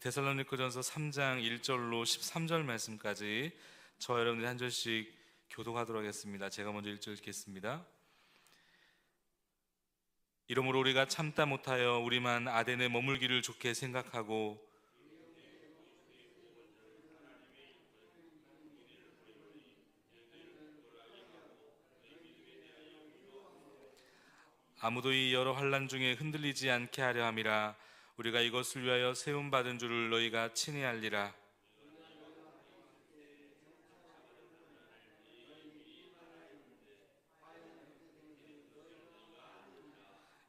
데살로니가전서 3장 1절로 13절 말씀까지 저와 여러분들이 한 절씩 교독하도록 하겠습니다. 제가 먼저 1절 읽겠습니다. 이러므로 우리가 참다 못하여 우리만 아덴에 머물기를 좋게 생각하고 아무도 이 여러 환난 중에 흔들리지 않게 하려 함이라. 우리가 이것을 위하여 세움받은 줄을 너희가 친히 알리라.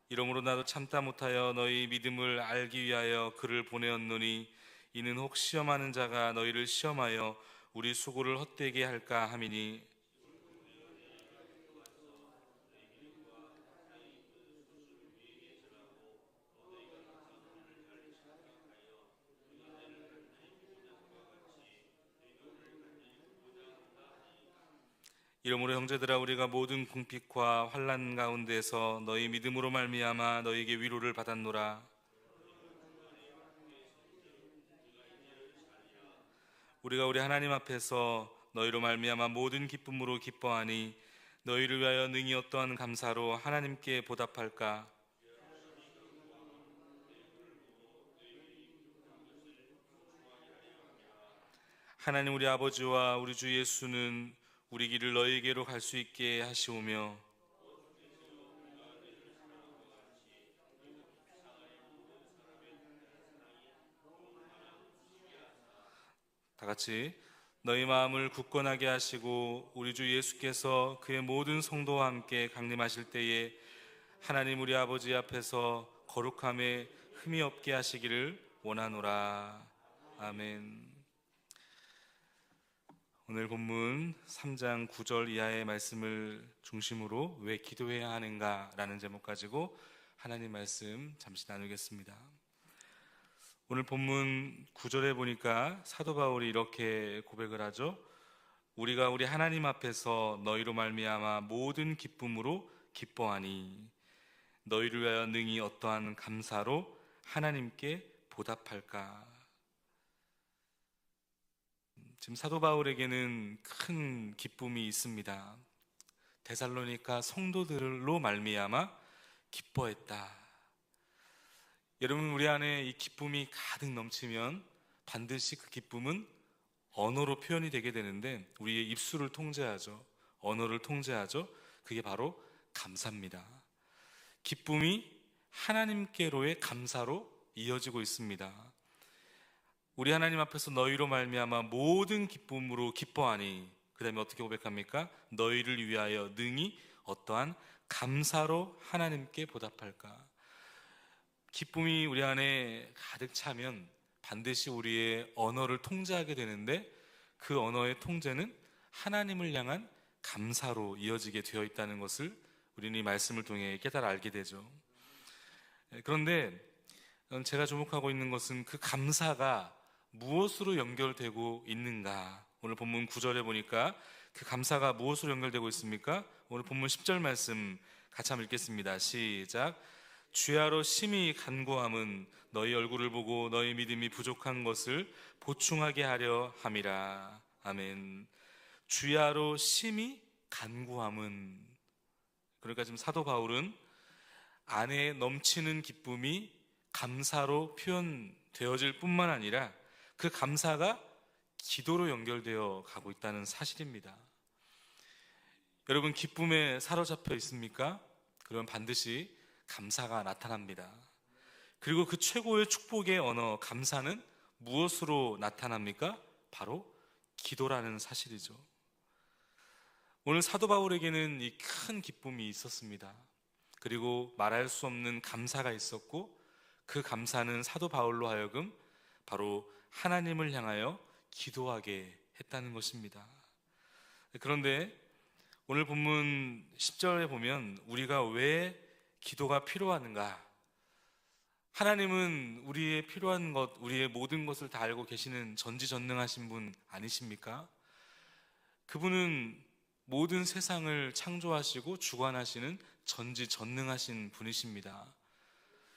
이러므로 나도 참다 못하여 너희 믿음을 알기 위하여 그를 보내었노니 이는 혹 시험하는 자가 너희를 시험하여 우리 수고를 헛되게 할까 함이니. 이러므로 형제들아, 우리가 모든 궁핍과 환난 가운데서 너희 믿음으로 말미암아 너희에게 위로를 받았노라. 우리가 우리 하나님 앞에서 너희로 말미암아 모든 기쁨으로 기뻐하니 너희를 위하여 능히 어떠한 감사로 하나님께 보답할까. 하나님 우리 아버지와 우리 주 예수는 우리 길을 너희에게로 갈 수 있게 하시오며 다 같이 너희 마음을 굳건하게 하시고 우리 주 예수께서 그의 모든 성도와 함께 강림하실 때에 하나님 우리 아버지 앞에서 거룩함에 흠이 없게 하시기를 원하노라. 아멘. 오늘 본문 3장 9절 이하의 말씀을 중심으로 왜 기도해야 하는가 라는 제목 가지고 하나님 말씀 잠시 나누겠습니다. 오늘 본문 9절에 보니까 사도 바울이 이렇게 고백을 하죠. 우리가 우리 하나님 앞에서 너희로 말미암아 모든 기쁨으로 기뻐하니 너희를 위하여 능히 어떠한 감사로 하나님께 보답할까. 지금 사도 바울에게는 큰 기쁨이 있습니다. 데살로니가 성도들로 말미암아 기뻐했다. 여러분, 우리 안에 이 기쁨이 가득 넘치면 반드시 그 기쁨은 언어로 표현이 되게 되는데 우리의 입술을 통제하죠. 언어를 통제하죠. 그게 바로 감사입니다. 기쁨이 하나님께로의 감사로 이어지고 있습니다. 우리 하나님 앞에서 너희로 말미암아 모든 기쁨으로 기뻐하니, 그 다음에 어떻게 고백합니까? 너희를 위하여 능히 어떠한 감사로 하나님께 보답할까. 기쁨이 우리 안에 가득 차면 반드시 우리의 언어를 통제하게 되는데 그 언어의 통제는 하나님을 향한 감사로 이어지게 되어 있다는 것을 우리는 이 말씀을 통해 깨달아 알게 되죠. 그런데 제가 주목하고 있는 것은 그 감사가 무엇으로 연결되고 있는가. 오늘 본문 9절에 보니까 그 감사가 무엇으로 연결되고 있습니까? 오늘 본문 10절 말씀 같이 한번 읽겠습니다. 시작. 주야로 심히 간구함은 너희 얼굴을 보고 너희 믿음이 부족한 것을 보충하게 하려 함이라. 아멘. 주야로 심히 간구함은, 그러니까 지금 사도 바울은 안에 넘치는 기쁨이 감사로 표현되어질 뿐만 아니라 그 감사가 기도로 연결되어 가고 있다는 사실입니다. 여러분, 기쁨에 사로잡혀 있습니까? 그러면 반드시 감사가 나타납니다. 그리고 그 최고의 축복의 언어 감사는 무엇으로 나타납니까? 바로 기도라는 사실이죠. 오늘 사도 바울에게는 이 큰 기쁨이 있었습니다. 그리고 말할 수 없는 감사가 있었고 그 감사는 사도 바울로 하여금 바로 하나님을 향하여 기도하게 했다는 것입니다. 그런데 오늘 본문 10절에 보면 우리가 왜 기도가 필요한가? 하나님은 우리의 필요한 것, 우리의 모든 것을 다 알고 계시는 전지전능하신 분 아니십니까? 그분은 모든 세상을 창조하시고 주관하시는 전지전능하신 분이십니다.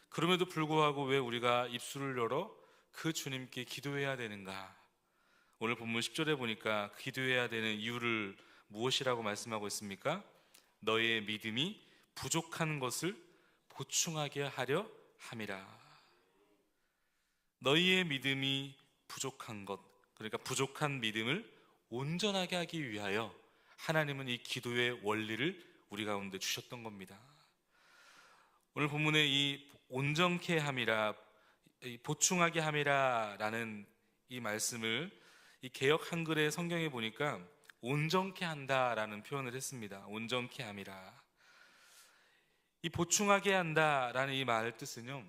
그럼에도 불구하고 왜 우리가 입술을 열어 그 주님께 기도해야 되는가? 오늘 본문 10절에 보니까 기도해야 되는 이유를 무엇이라고 말씀하고 있습니까? 너의 믿음이 부족한 것을 보충하게 하려 함이라. 너희의 믿음이 부족한 것, 그러니까 부족한 믿음을 온전하게 하기 위하여 하나님은 이 기도의 원리를 우리 가운데 주셨던 겁니다. 오늘 본문의 이 온전케 함이라, 이 보충하게 함이라 라는 이 말씀을 이 개역 한글의 성경에 보니까 온전케 한다라는 표현을 했습니다. 온전케 함이라. 이 보충하게 한다라는 이 말 뜻은요,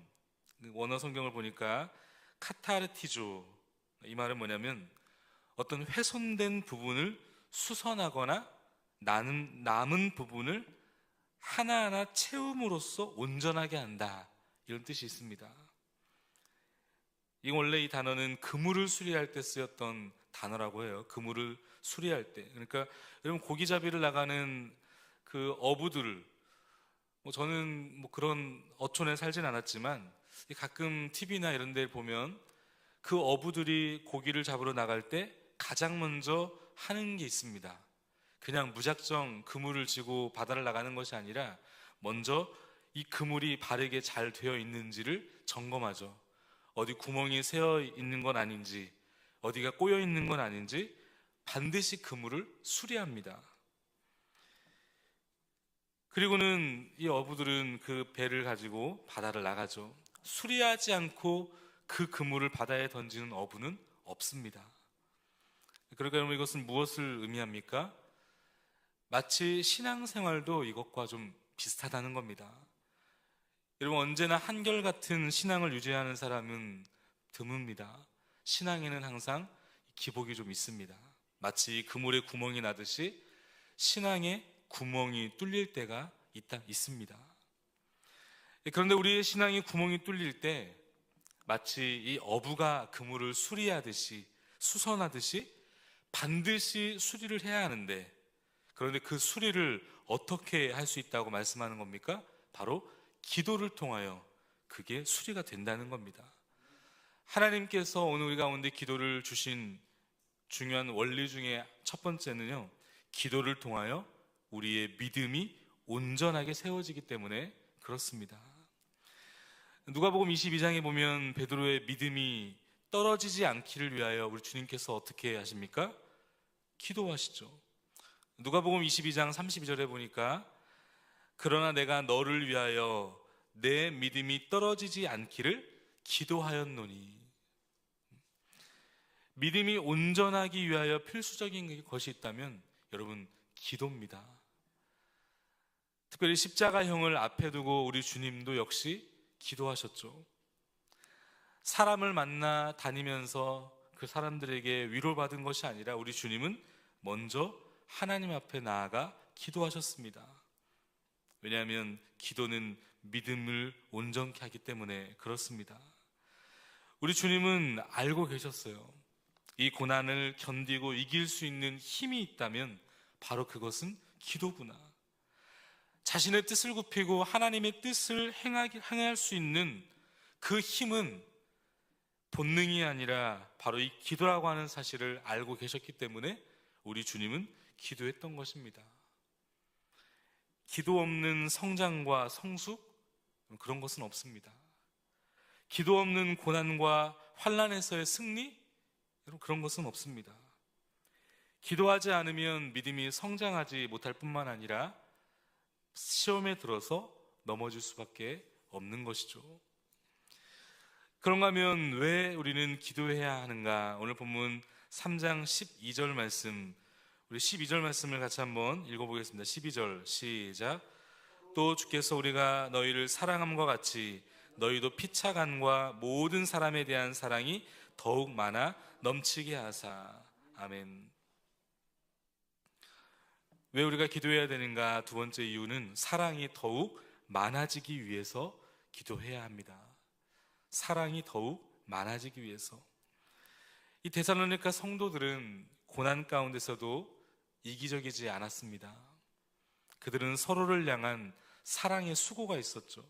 원어 성경을 보니까 카타르티조, 이 말은 뭐냐면 어떤 훼손된 부분을 수선하거나 남은 부분을 하나하나 채움으로써 온전하게 한다, 이런 뜻이 있습니다. 이 원래 이 단어는 그물을 수리할 때 쓰였던 단어라고 해요. 그물을 수리할 때. 그러니까 여러분, 고기잡이를 나가는 그 어부들을, 저는 그런 어촌에 살진 않았지만 가끔 TV나 이런 데 보면 그 어부들이 고기를 잡으러 나갈 때 가장 먼저 하는 게 있습니다. 그냥 무작정 그물을 쥐고 바다를 나가는 것이 아니라 먼저 이 그물이 바르게 잘 되어 있는지를 점검하죠. 어디 구멍이 새어 있는 건 아닌지, 어디가 꼬여 있는 건 아닌지 반드시 그물을 수리합니다. 그리고는 이 어부들은 그 배를 가지고 바다를 나가죠. 수리하지 않고 그 그물을 바다에 던지는 어부는 없습니다. 그러니까 여러분, 이것은 무엇을 의미합니까? 마치 신앙생활도 이것과 좀 비슷하다는 겁니다. 여러분, 언제나 한결같은 신앙을 유지하는 사람은 드뭅니다. 신앙에는 항상 기복이 좀 있습니다. 마치 그물에 구멍이 나듯이 신앙에 구멍이 뚫릴 때가 있습니다. 그런데 우리의 신앙이 구멍이 뚫릴 때 마치 이 어부가 그물을 수리하듯이, 수선하듯이 반드시 수리를 해야 하는데, 그런데 그 수리를 어떻게 할 수 있다고 말씀하는 겁니까? 바로 기도를 통하여 그게 수리가 된다는 겁니다. 하나님께서 오늘 우리 가운데 기도를 주신 중요한 원리 중에 첫 번째는요, 기도를 통하여 우리의 믿음이 온전하게 세워지기 때문에 그렇습니다. 누가복음 22장에 보면 베드로의 믿음이 떨어지지 않기를 위하여 우리 주님께서 어떻게 하십니까? 기도하시죠. 누가복음 22장 32절에 보니까 그러나 내가 너를 위하여 내 믿음이 떨어지지 않기를 기도하였노니. 믿음이 온전하기 위하여 필수적인 것이 있다면 여러분, 기도입니다. 특별히 십자가형을 앞에 두고 우리 주님도 역시 기도하셨죠. 사람을 만나 다니면서 그 사람들에게 위로받은 것이 아니라 우리 주님은 먼저 하나님 앞에 나아가 기도하셨습니다. 왜냐하면 기도는 믿음을 온전케 하기 때문에 그렇습니다. 우리 주님은 알고 계셨어요. 이 고난을 견디고 이길 수 있는 힘이 있다면 바로 그것은 기도구나. 자신의 뜻을 굽히고 하나님의 뜻을 행할 수 있는 그 힘은 본능이 아니라 바로 이 기도라고 하는 사실을 알고 계셨기 때문에 우리 주님은 기도했던 것입니다. 기도 없는 성장과 성숙, 그런 것은 없습니다. 기도 없는 고난과 환난에서의 승리, 그런 것은 없습니다. 기도하지 않으면 믿음이 성장하지 못할 뿐만 아니라 시험에 들어서 넘어질 수밖에 없는 것이죠. 그런가 하면 왜 우리는 기도해야 하는가? 오늘 본문 3장 12절 말씀, 우리 12절 말씀을 같이 한번 읽어보겠습니다. 12절 시작. 또 주께서 우리가 너희를 사랑함과 같이 너희도 피차간과 모든 사람에 대한 사랑이 더욱 많아 넘치게 하사. 아멘. 왜 우리가 기도해야 되는가? 두 번째 이유는 사랑이 더욱 많아지기 위해서 기도해야 합니다. 사랑이 더욱 많아지기 위해서. 이 데살로니가 성도들은 고난 가운데서도 이기적이지 않았습니다. 그들은 서로를 향한 사랑의 수고가 있었죠.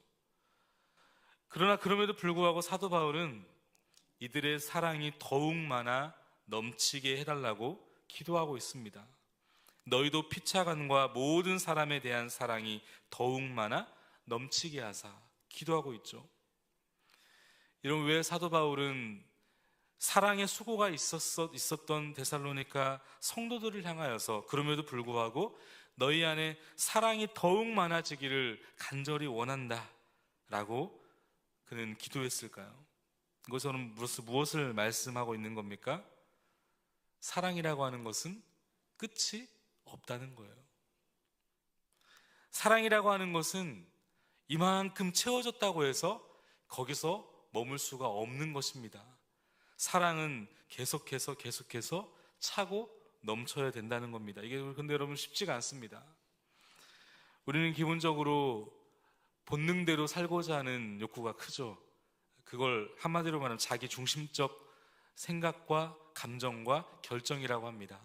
그러나 그럼에도 불구하고 사도 바울은 이들의 사랑이 더욱 많아 넘치게 해달라고 기도하고 있습니다. 너희도 피차간과 모든 사람에 대한 사랑이 더욱 많아 넘치게 하사 기도하고 있죠. 여러분, 왜 사도 바울은 사랑의 수고가 있었던 데살로니가 성도들을 향하여서 그럼에도 불구하고 너희 안에 사랑이 더욱 많아지기를 간절히 원한다 라고 그는 기도했을까요? 이것은 무엇을 말씀하고 있는 겁니까? 사랑이라고 하는 것은 끝이 없다는 거예요. 사랑이라고 하는 것은 이만큼 채워졌다고 해서 거기서 머물 수가 없는 것입니다. 사랑은 계속해서 차고 넘쳐야 된다는 겁니다. 이게 근데 여러분 쉽지가 않습니다. 우리는 기본적으로 본능대로 살고자 하는 욕구가 크죠. 그걸 한마디로 말하면 자기 중심적 생각과 감정과 결정이라고 합니다.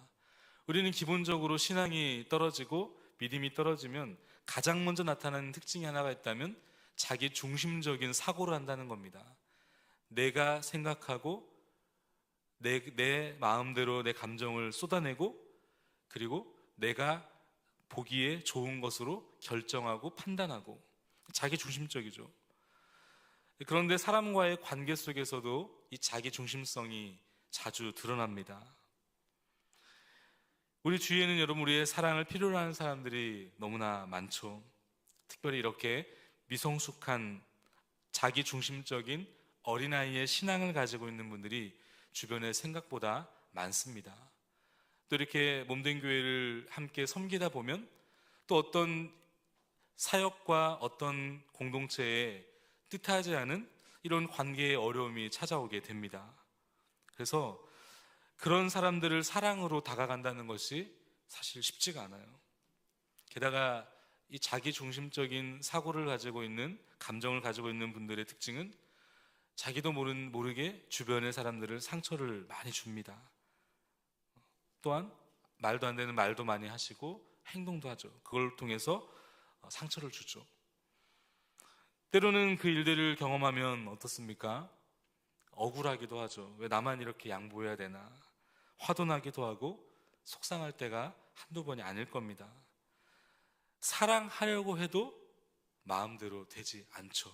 우리는 기본적으로 신앙이 떨어지고 믿음이 떨어지면 가장 먼저 나타나는 특징이 하나가 있다면 자기 중심적인 사고를 한다는 겁니다. 내가 생각하고 내 마음대로 내 감정을 쏟아내고 그리고 내가 보기에 좋은 것으로 결정하고 판단하고 자기 중심적이죠. 그런데 사람과의 관계 속에서도 이 자기 중심성이 자주 드러납니다. 우리 주위에는 여러분 우리의 사랑을 필요로 하는 사람들이 너무나 많죠. 특별히 이렇게 미성숙한 자기 중심적인 어린아이의 신앙을 가지고 있는 분들이 주변에 생각보다 많습니다. 또 이렇게 몸된 교회를 함께 섬기다 보면 또 어떤 사역과 어떤 공동체에 뜻하지 않은 이런 관계의 어려움이 찾아오게 됩니다. 그래서 그런 사람들을 사랑으로 다가간다는 것이 사실 쉽지가 않아요. 게다가 이 자기 중심적인 사고를 가지고 있는 감정을 가지고 있는 분들의 특징은 자기도 모르게 주변의 사람들을 상처를 많이 줍니다. 또한 말도 안 되는 말도 많이 하시고 행동도 하죠. 그걸 통해서 상처를 주죠. 때로는 그 일들을 경험하면 어떻습니까? 억울하기도 하죠. 왜 나만 이렇게 양보해야 되나? 화도 나기도 하고 속상할 때가 한두 번이 아닐 겁니다. 사랑하려고 해도 마음대로 되지 않죠.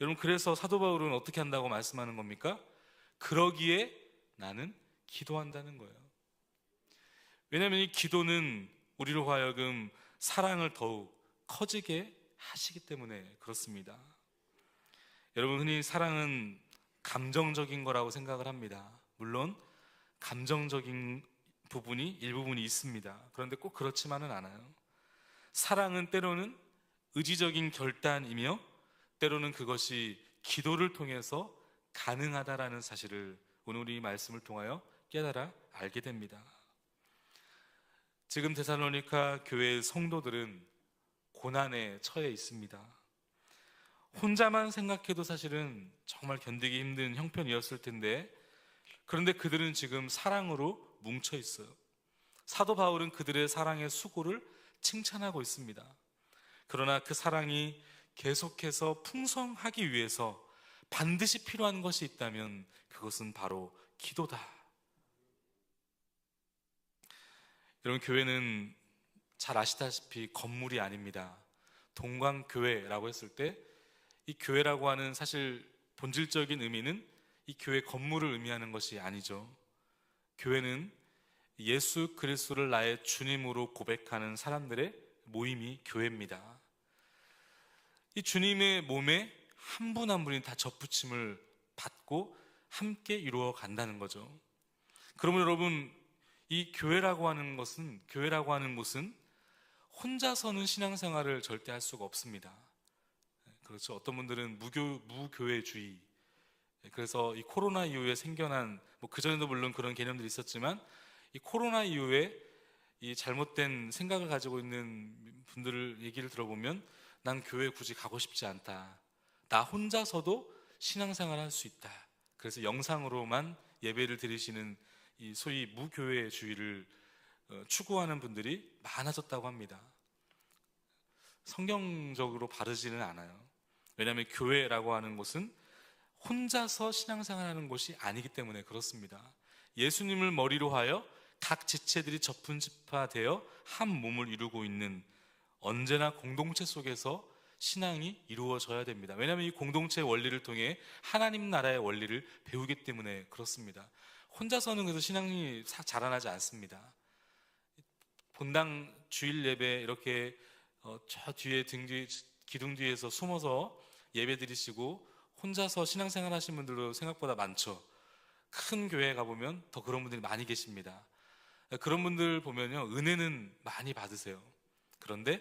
여러분, 그래서 사도 바울은 어떻게 한다고 말씀하는 겁니까? 그러기에 나는 기도한다는 거예요. 왜냐하면 이 기도는 우리로 하여금 사랑을 더욱 커지게 하시기 때문에 그렇습니다. 여러분, 흔히 사랑은 감정적인 거라고 생각을 합니다. 물론 감정적인 일부분이 있습니다. 그런데 꼭 그렇지만은 않아요. 사랑은 때로는 의지적인 결단이며 때로는 그것이 기도를 통해서 가능하다라는 사실을 오늘 이 말씀을 통하여 깨달아 알게 됩니다. 지금 데살로니가 교회의 성도들은 고난에 처해 있습니다. 혼자만 생각해도 사실은 정말 견디기 힘든 형편이었을 텐데, 그런데 그들은 지금 사랑으로 뭉쳐 있어요. 사도 바울은 그들의 사랑의 수고를 칭찬하고 있습니다. 그러나 그 사랑이 계속해서 풍성하기 위해서 반드시 필요한 것이 있다면 그것은 바로 기도다. 여러분, 교회는 잘 아시다시피 건물이 아닙니다. 동광교회라고 했을 때 이 교회라고 하는 사실 본질적인 의미는 이 교회 건물을 의미하는 것이 아니죠. 교회는 예수 그리스도를 나의 주님으로 고백하는 사람들의 모임이 교회입니다. 이 주님의 몸에 한 분 한 분이 다 접붙임을 받고 함께 이루어 간다는 거죠. 그러면 여러분, 이 교회라고 하는 곳은 혼자서는 신앙생활을 절대 할 수가 없습니다. 그렇죠. 어떤 분들은 무교회주의, 그래서 이 코로나 이후에 생겨난, 그전에도 물론 그런 개념들이 있었지만 이 코로나 이후에 이 잘못된 생각을 가지고 있는 분들을 얘기를 들어보면 난 교회 굳이 가고 싶지 않다. 나 혼자서도 신앙생활을 할 수 있다. 그래서 영상으로만 예배를 드리시는 이 소위 무교회주의를 추구하는 분들이 많아졌다고 합니다. 성경적으로 바르지는 않아요. 왜냐하면 교회라고 하는 곳은 혼자서 신앙생활하는 것이 아니기 때문에 그렇습니다. 예수님을 머리로 하여 각 지체들이 접분집화되어 한 몸을 이루고 있는, 언제나 공동체 속에서 신앙이 이루어져야 됩니다. 왜냐하면 이 공동체의 원리를 통해 하나님 나라의 원리를 배우기 때문에 그렇습니다. 혼자서는 그래서 신앙이 자라나지 않습니다. 본당 주일 예배 이렇게 저 뒤에 기둥 뒤에서 숨어서 예배 드리시고 혼자서 신앙생활 하시는 분들도 생각보다 많죠. 큰 교회에 가보면 더 그런 분들이 많이 계십니다. 그런 분들 보면요, 은혜는 많이 받으세요. 그런데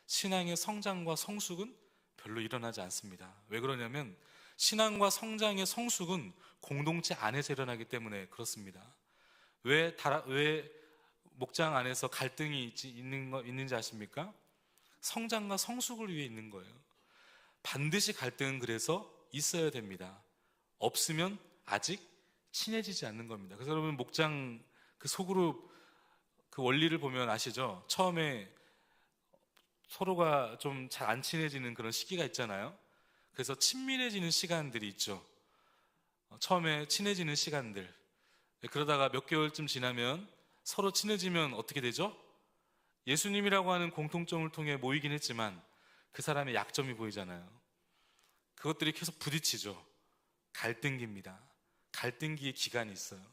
신앙의 성장과 성숙은 별로 일어나지 않습니다. 왜 그러냐면 신앙과 성장의 성숙은 공동체 안에서 일어나기 때문에 그렇습니다. 왜 목장 안에서 갈등이 있는지 아십니까? 성장과 성숙을 위해 있는 거예요. 반드시 갈등은 그래서 있어야 됩니다. 없으면 아직 친해지지 않는 겁니다. 그래서 여러분, 목장 그 소그룹 그 원리를 보면 아시죠? 처음에 서로가 좀 잘 안 친해지는 그런 시기가 있잖아요. 그래서 친밀해지는 시간들이 있죠. 처음에 친해지는 시간들. 그러다가 몇 개월쯤 지나면 서로 친해지면 어떻게 되죠? 예수님이라고 하는 공통점을 통해 모이긴 했지만 그 사람의 약점이 보이잖아요. 그것들이 계속 부딪히죠. 갈등기입니다. 갈등기의 기간이 있어요.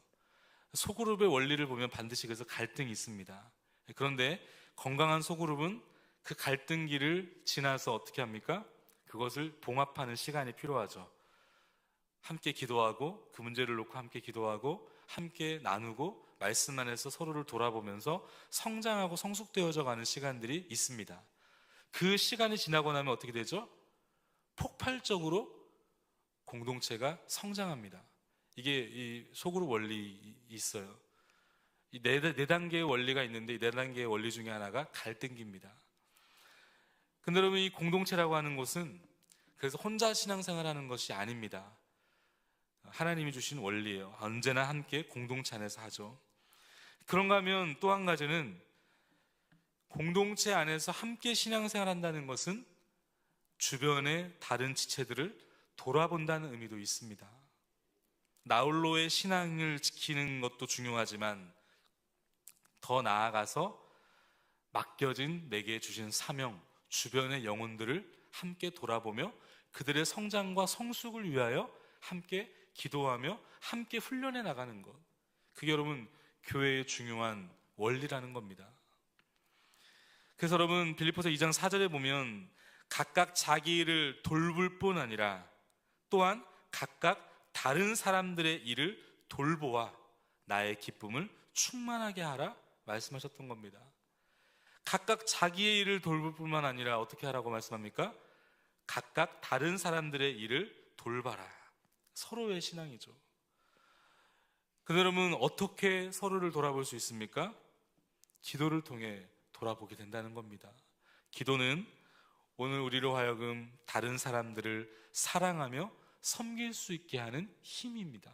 소그룹의 원리를 보면 반드시 그래서 갈등이 있습니다. 그런데 건강한 소그룹은 그 갈등기를 지나서 어떻게 합니까? 그것을 봉합하는 시간이 필요하죠. 함께 기도하고 그 문제를 놓고 함께 기도하고 함께 나누고 말씀 안에서 서로를 돌아보면서 성장하고 성숙되어져 가는 시간들이 있습니다. 그 시간이 지나고 나면 어떻게 되죠? 폭발적으로 공동체가 성장합니다. 이게 이 소그룹 원리 있어요. 이 네 단계의 원리가 있는데 이 네 단계의 원리 중에 하나가 갈등기입니다. 근데 여러분, 이 공동체라고 하는 것은 그래서 혼자 신앙생활하는 것이 아닙니다. 하나님이 주신 원리예요. 언제나 함께 공동체 안에서 하죠. 그런가 하면 또 한 가지는 공동체 안에서 함께 신앙생활한다는 것은 주변의 다른 지체들을 돌아본다는 의미도 있습니다. 나홀로의 신앙을 지키는 것도 중요하지만 더 나아가서 맡겨진 내게 주신 사명, 주변의 영혼들을 함께 돌아보며 그들의 성장과 성숙을 위하여 함께 기도하며 함께 훈련해 나가는 것, 그게 여러분 교회의 중요한 원리라는 겁니다. 그래서 여러분, 빌립보서 2장 4절에 보면 각각 자기 일을 돌볼 뿐 아니라 또한 각각 다른 사람들의 일을 돌보아 나의 기쁨을 충만하게 하라 말씀하셨던 겁니다. 각각 자기의 일을 돌볼 뿐만 아니라 어떻게 하라고 말씀합니까? 각각 다른 사람들의 일을 돌봐라. 서로의 신앙이죠. 근데 여러분, 어떻게 서로를 돌아볼 수 있습니까? 기도를 통해 돌아보게 된다는 겁니다. 기도는 오늘 우리로 하여금 다른 사람들을 사랑하며 섬길 수 있게 하는 힘입니다.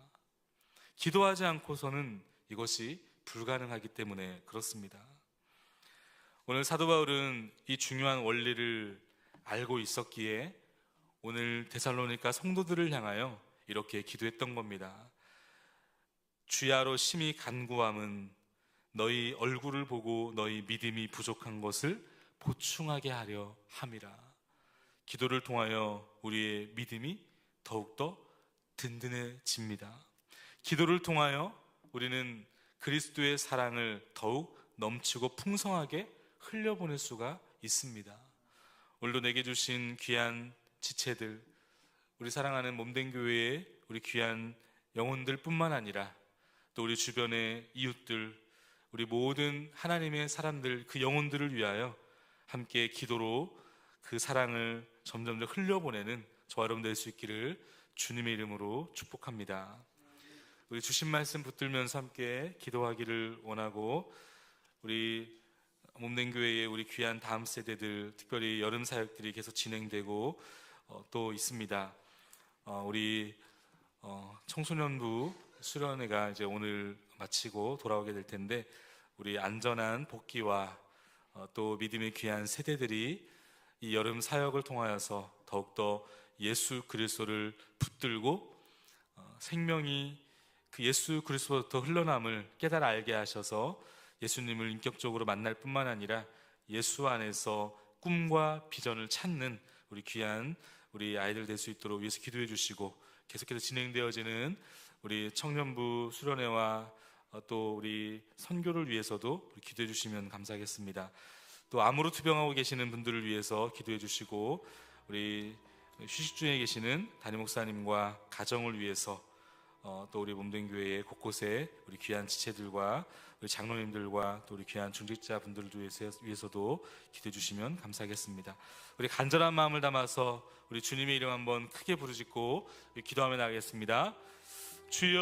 기도하지 않고서는 이것이 불가능하기 때문에 그렇습니다. 오늘 사도 바울은 이 중요한 원리를 알고 있었기에 오늘 데살로니가 성도들을 향하여 이렇게 기도했던 겁니다. 주야로 심히 간구함은 너희 얼굴을 보고 너희 믿음이 부족한 것을 보충하게 하려 함이라. 기도를 통하여 우리의 믿음이 더욱더 든든해집니다. 기도를 통하여 우리는 그리스도의 사랑을 더욱 넘치고 풍성하게 흘려보낼 수가 있습니다. 오늘도 내게 주신 귀한 지체들, 우리 사랑하는 몸된 교회의 우리 귀한 영혼들 뿐만 아니라 또 우리 주변의 이웃들, 우리 모든 하나님의 사람들, 그 영혼들을 위하여 함께 기도로 그 사랑을 점점 더 흘려보내는 저와 여러분 될 수 있기를 주님의 이름으로 축복합니다. 우리 주신 말씀 붙들면서 함께 기도하기를 원하고, 우리 몸된 교회의 우리 귀한 다음 세대들, 특별히 여름 사역들이 계속 진행되고 또 있습니다. 우리 청소년부 수련회가 이제 오늘 마치고 돌아오게 될 텐데, 우리 안전한 복귀와 또 믿음의 귀한 세대들이 이 여름 사역을 통하여서 더욱더 예수 그리스도를 붙들고 생명이 그 예수 그리스도부터 흘러남을 깨달아 알게 하셔서 예수님을 인격적으로 만날 뿐만 아니라 예수 안에서 꿈과 비전을 찾는 우리 귀한 우리 아이들 될 수 있도록 위해서 기도해 주시고, 계속해서 진행되어지는 우리 청년부 수련회와 또 우리 선교를 위해서도 기도해 주시면 감사하겠습니다. 또 암으로 투병하고 계시는 분들을 위해서 기도해 주시고, 우리 휴식 중에 계시는 담임 목사님과 가정을 위해서 또 우리 몸된 교회 곳곳에 우리 귀한 지체들과 우리 장로님들과 또 우리 귀한 중직자분들을 위해서도 기도해 주시면 감사하겠습니다. 우리 간절한 마음을 담아서 우리 주님의 이름 한번 크게 부르짖고 기도하며 나가겠습니다. 주여